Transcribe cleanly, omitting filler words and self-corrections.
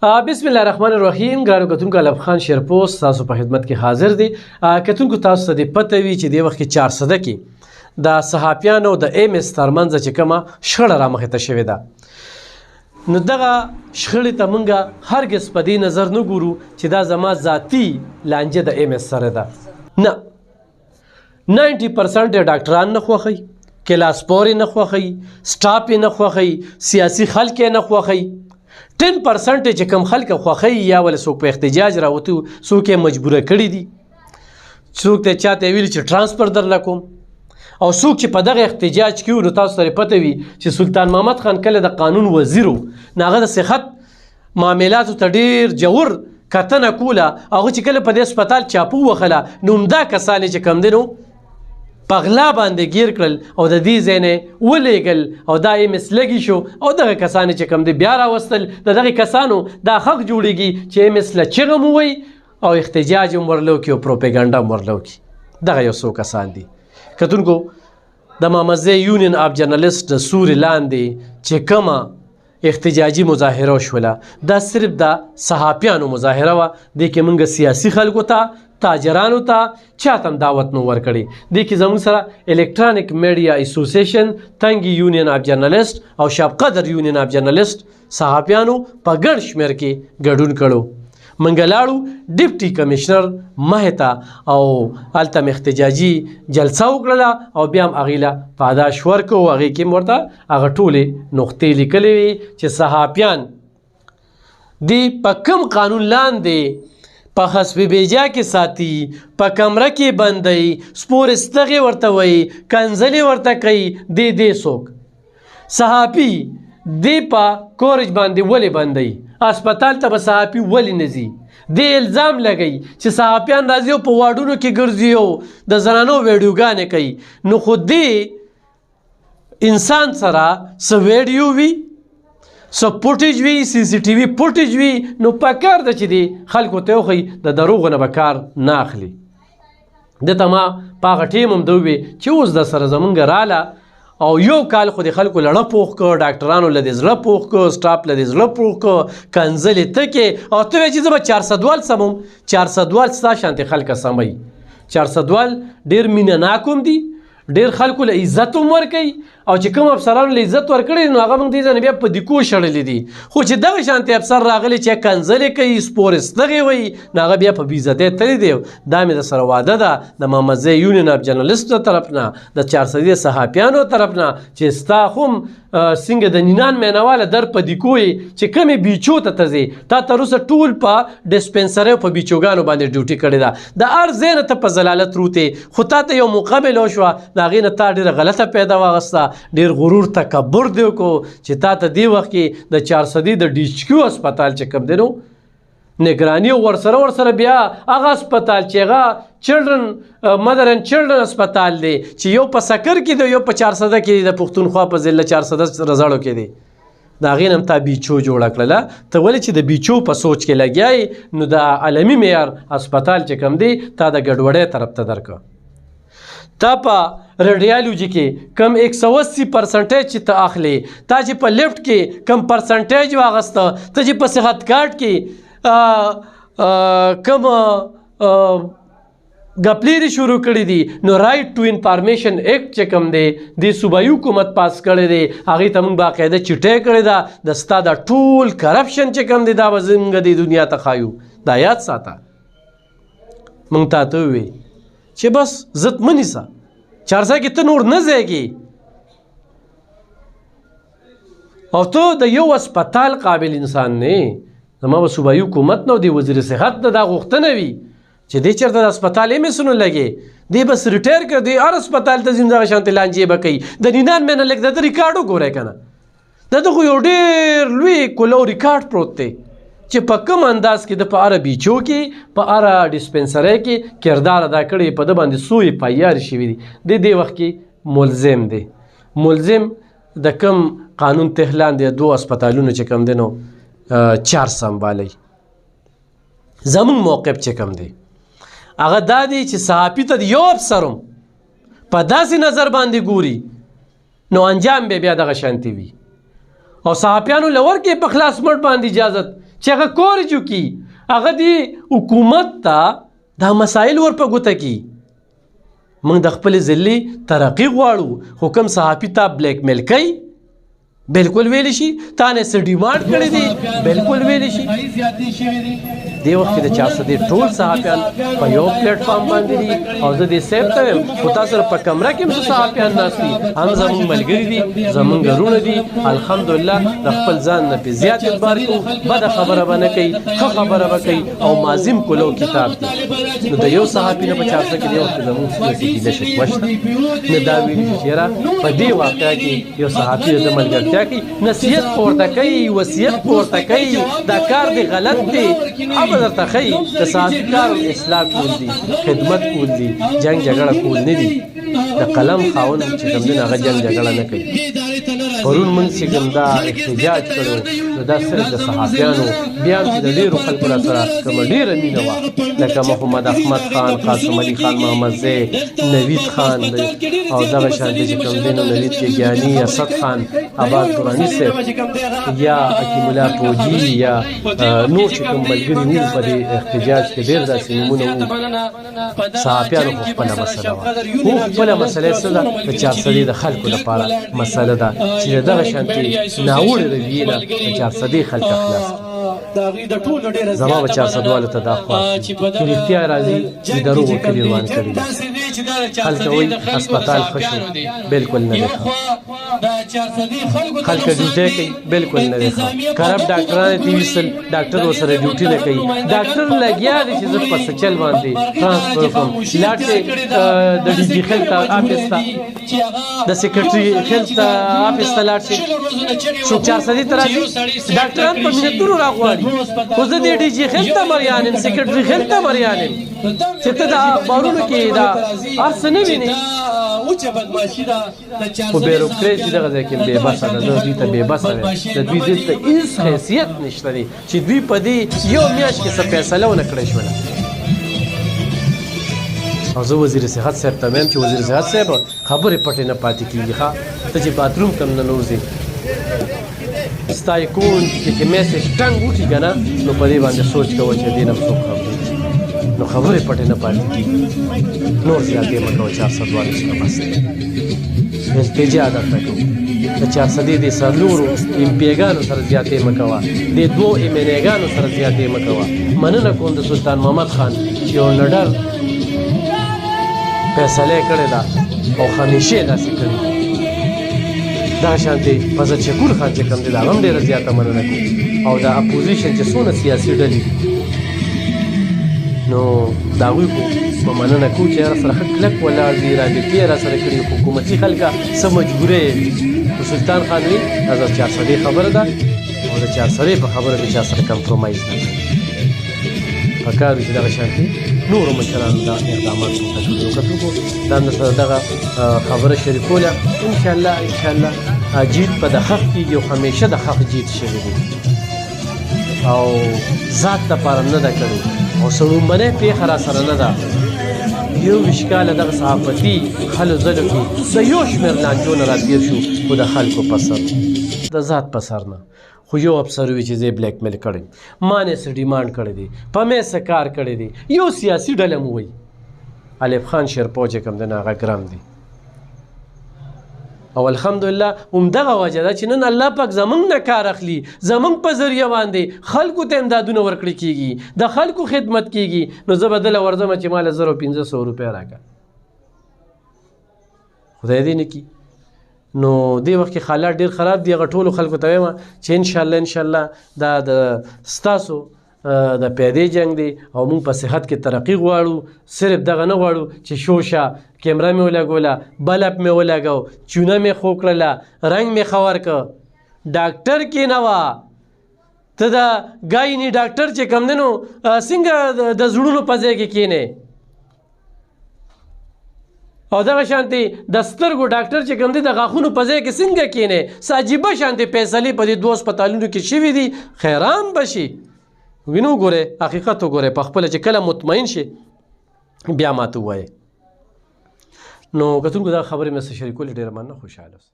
بسم الله الرحمن الرحیم. ګرانو کتونکو الف خان شیرپوست تاسو په خدمت کې حاضر دی. کتونکو تاسو ته د پته وي چې د وخت کې 400 کې د صحافیانو د ایم اس ترمنځ چې کومه شخړه رامخې ته شوې ده، نو دغه شخړې ته موږ هرګز په دې نظر نه ګورو چې دا زما ذاتي لانجه د ایم اس سره ده. نه، 90% ډاکټران نه خوښوي، کلاس پورې نه خوښوي، سټاف یې نه خوښوي، سیاسي خلک یې نه خوښوي. 10% چې کم خلک خوښوي یا ول څوک په احتجاج راوتی، څوک یې مجبوره کړي دي، څوک ته چاته ویل چې ترانسفر درله کوم، او څوک چې په دغه احتجاج کې نو تاسو سره پته وي چې سلطان محمد خان کله د قانون وزیر و، هغه د صحت معاملاتو ته ډېر جوور کتنه کوله. هغه چې کله په دې هسپتال چاپو وخله، نو همدا کسان چې کم دی نو په غلا باندې ګیر کړل او د دې ځای نه ولیږل او دا ایم اس لګي شو، او دغه کسان چې کم دی بیا راوستل. د دغه کسانو دا حق جوړیږي چې ایم اس له چغه مو وی او احتجاج هم ورلو کي او پروپاګاندا هم ورلو کي. دغه یو څو کسان دي. کتونکو د مامزه یونین اف جرنالست د سوري لاندې چې کومه احتجاجي مظاهره وشوله، دا صرف د صحافیانو مظاهره وه. دې کې موږ سیاسي خلکو ته، تاجرانو ته چاته هم دعوت نو ورکړی. دې کې زموږ سره الکترونیک میډیا اسوسییشن، تنګي یونین اف جرنالست او شاب قدر یونین اف جرنالست صحافیانو په ګڼ شمېر کې ګډون کړو. منګه لاړو ډیپټي کمشنر مخې ته او هلته م احتجاجي جلسه وکړله او بیا هم هغې له پاداش ورکړو. هغې کې م ورته هغه ټولې نقطې لیکلې وي چې صحافیان دې په کوم قانون لاندې په حسب بیجا کې ساتي، په کمره کې بندوي، سپورستغې ورته وایي، کنځلې ورته کوي. دې څوک صحافي دې په کورج باندې ولې بندوي؟ هسپتال ته به صحافي ولې نه ځي؟ دې الزام لګوي چې صحافیان راځي او په واډونو کې ګرځي او د زنانو ویډیوګانې کوي. نو خو دې انسان سره څه ویډیو وي، څه فوټیج وي، سی سی ټي وي فوټیج وي، نو پکار ده چې دې خلکو ته وښیي د دروغو نه به کار نه اخلي. دته ما په هغه ټیم هم ده وویې چې اوس د سره زمونږ راله او یو کال خو د خلکو لړه پوخ کړ، ډاکټرانو له دې زړه پوخ کړ، سټاف له دې زړه پوخ کړ، کنځلې تکې او ته وایې چې زه به 400 وال سموم. 400 وال ستا شانتې خلکه سموي. 400 وال ډېر مینه ناک هم دي، ډېر خلکو له عزت هم ورکوي، او چې کوم افسرانو له عزت ورکړی نو هغه موږ دې ځای نه بیا په دیکو شړلي دي. خو چې دغه شانتې افسر راغلی چې کنځلې کوي، سپورستغې وایي، نو هغه بیا په بېعزتۍ تللی دی. دا مې در سره واده ده د مامزه یونین اف جرنالست طرف نه، د 400 صحافیانو طرف نه، چې ستا خو هم څنګه د نینان مینواله در په دیکو یې چې کومې بیچو ته ته ځې. تا تر اوسه ټول په ډسپنسرۍ او په بیچوګانو باندې ډیوټي کړې ده. د هر ځای نه ته په ضلالت روتې، خو تا ته یو موقع میلاو شوه، د هغې نه تا ډېره غلطه پیدا واخیسته، ډېر غرور تکبر دی وکړو چې تا ته دې وخت کې د 400 د ډیچکیو هسپتال چې کوم دی نو نگراني او ورسره بیا هغه هسپتال چې هغه چلډرن مدر اینډ چلډرن هسپتال دی چې یو په سکر کې دی، یو په 400 کې دی، د پښتونخوا په ضلع 400 رزاړو کې دی. د هغې نه هم تا بیچو جوړه کړله. ته ولې چې د بیچو په سوچ کې لګیایې، نو د عالمي معیار هسپتال چې کوم دی تا د ګډوډۍ طرف ته درکړه. تا په ریډیالوجي کې کم 180% چې ته اخلي، تا چې په لیفټ کې کم پرسنټیج واغسته، ته چې په صحت کارت کې کم غپلیري شروع کړي دي، نو رایټ ټو انفارمیشن ایکټ چې کوم دی د صوبایي حکومت پاس کړی دی، هغې ته موږ باقاعده چټۍ کړې ده د ستا د ټول کرپشن چې کوم دی دا به زموږ د دنیا ته ښایو. دا یاد ساته. موږ تا ته ووایي چې بس ضد مه نیسه، 400 کې ته نور نه ځایږي، او ته د یو هسپتال قابل انسان نه. زما به صوبایي حکومت نه او د وزیر صحت نه دا غوښتنه وي چې دې چېرته د هسپتال ایم اس نه لګې، دې بس ریټایر کړ، دې هر هسپتال ته ځي دغه شانتې لانجې به کوي. د نینان مینه لږ د ده ریکارډ وګورئ که نه، د ده خو یو ډېر لوی کولو ریکارډ پروت دی چې په کوم انداز کې د په هره بیچو کې، په هره ډسپنسرۍ کې کردار ادا کړی، په ده باندې څو FIR شوي دي. دې وخت کې ملزم دی. ملزم د کوم قانون تحت لاندې 2 هسپتالونو چې کوم دی نو 4 سنبالی. زمونږ موقف چې کوم دی هغه دا دی چې صحافي ته د یو افسر هم په داسې نظر باندې ګوري، نو انجام بیا دغه شانتې وي. او صحافیانو له ورکړې په خلاص مټ باندې اجازت چې هغه کورج وکړي، هغه د حکومت ته دا مسایل ور په ګوته کړي. موږ د خپلې ضلعې ترقي غواړو، خو کوم صحافي ته بلیک میل کوي بالکل ویلی شي، تا نه څه ډیمانډ کړی دی بالکل ویلی شي. دې وخت کې د 400 ټول صحافیان په یو پلیټ فارم باندې دي او زه دې سیف ته یم، خو تاسو سره په کمره کې هم صحافیان ناست دي، هم زموږ ملګري دي، زموږ ورونه دي. الحمدلله د خپل ځان نه پې زیات اعتبار کوو، بده خبره به نه کوي، ښه خبره به کوي او مازیم کولو کتاب دی. نو د یو صحافي نه په 400 کې دې وخت کې زموږ سیاسي کیده شکوه شته، نه دا ویلي چې یاره په دې واقعه کې یو صحافي د ملګرتیا کوي، نصیحت پورته کوي، وصیت پورته کوي، دا کار دی غلط دی، به درته ښایي د صحافي کار اصلاح کول دي، خدمت کول دي، جنګ جګړه کول نه دي. د قلم خاوند چې کوم دی هغه جنګ جګړه نه کوي. پرون موږ چې کوم دا احتجاج کړو نو دا صرف د صحافیانو، بیا هم چې د ډېرو خلکو را سره کومه ډېره مینه وه، لکه محمد احمد خان، قاسم علي خان محمدزی، نوید خان او دغه شانتې چې کوم دی نو نوید کیګیاني، اسد خان، عباس دراني صاحب یا حکیم الله فوجي یا نور چې کوم ملګري وو په دې احتجاج کې ډېر داسې نومونه وو. صحافیانو خو خپله مسله وه، خو خپله مسله څه ده؟ د 400 د خلکو لپاره مسله ده چې د دغه شانتې ناوړې رویې نه د 400 خلک خلاص کړي. زما به 400 والو ته دا خواست چې رښتیا راځي چې دروغ وکړي روان کړي دي. خلک وایي هسپتال ښه شو، بالکل نه دی ښه. خلک ډیوټۍ کوي، بالکل نه دی ښه. کرپ ډاکټران دې ویستل، ډاکټر ورسره ډیوټي نه کوي. ډاکټر لګیا دی چې زه په سچل باندې ټرانسفر کړم، لاړ شي د ډي جي هیلث آفس ته، د سیکرټري هیلث آفس ته لاړ شي، څوک 400 ته راځي، ډاکټران په منتونو راغواړي. خو زه د ډي جي هیلث ته مریان یم، سیکرټري هیلث ته مریان یم، چې ته د اخبارونو کې دا هر څه نه وینې. خو بیروکراسي دغه ځای کې بې بسه ده، زه دوی ته بې بسه یم، د دوی دلته هېڅ حیثیت نشته دی چې دوی په دې یو میاشت کې څه فیصله ونه کړی شوله. او زه وزیر صحت صاحب ته وایم چې وزیر صحت صاحب خبرې پټې نه پاتې کېږي، ښه ته چې باتروم ته هم ننوځې ستا یې کون چې میسج ټنګ وکړي که نه نو په دې باندې سوچ کوه چې دې نه هم څوک خبرې نو خبرې پټې نه پاتې کېږي. نور زیاتې مه کوه 400 والو سره بس دی. التجا درته کوو د 400 د څلورو امپیګانو سره زیاتې مه کوه، د 2 ایمنېګانو سره زیاتې مه کوه. مننه کوم د سلطان محمد خان چې یو نډر فیصله یې کړې ده او همیشه یې داسې کړي. دغه شانتې فضل شکور خان چې کوم دی د هغه هم ډېره زیاته مننه کوو، او د اپوزیشن چې څونه سیاسي ډلې دي نو د هغوی خو په مننه کوو چې را سره ښه کلک ولاړ دي، رابطې یې را سره کړي. حکومتي خلکه څه مجبوره یې نو سلطان خان وایي دا د 400 خبره ده او د 400 په خبره د چا سره کمپرومایز نه کوي. پکار وي چې دغه شانتې نورو مشرانو دا اقدامات وکړو. دا هم درسره دغه خبره شریکوله. انشاءالله انشاءالله جیت په د حق کېږي او همیشه د حق جیت شوی دی او ذات دپاره نه ده کړې او سړومبنۍ پېښه را سره نه ده. 21 کاله دغه صحافتي هلو ځلو کې د یو شمېر لانجو نه راتېر شو، خو د خلکو په سر د ذات په سر نه. خو یو افسر وي چې زه بلیک میل کړی، ما نه څه ډیمانډ کړی دی، په مې څه کار کړی دی. یو سیاسي ډله مو وایي الف خان شیرپو چې کوم دی نه هغه ګرم دی. او الحمدلله همدغه وجه ده چې نن الله پاک زمونږ نه کار اخلي، زمونږ په ذریعه باندې خلکو ته امدادونه ورکړي کېږي، د خلکو خدمت کېږي. نو زه به دله ورځم چې ماله 1500 روپۍ راکړه، خدای دې نه کړي. نو دې وخت کې حالات ډېر خراب دي. هغه ټولو خلکو ته وایم چې انشاءالله دا د ستاسو د پیدې جنګ دی او موږ په صحت کې ترقي غواړو. صرف دغه نه غواړو چې شوشه کیمره مې ولګوله، بلب مې ولګو، چونه مې خو کړله، رنګ مې ښه ورکړه. ډاکټر کې نه وه ته د ګایني ډاکټر چې کوم دی نو څنګه د زړونو په ځای کې کښېنې، او دغه شانتې د سترګو ډاکټر چې کوم دی د غاښونو په ځای کې څنګه کښېنې. څه عجیبه شانتې فیصلې په دې 2 هسپتالونو کې شوي دي. خیران به شي وینو ګورئ، حقیقت وګورئ په خپله چې کله مطمئن شي بیا ماته ووایئ. نو کتونکو دا خبرې مې سره شریکولې ډېره مننه، خوشحاله اوسئ.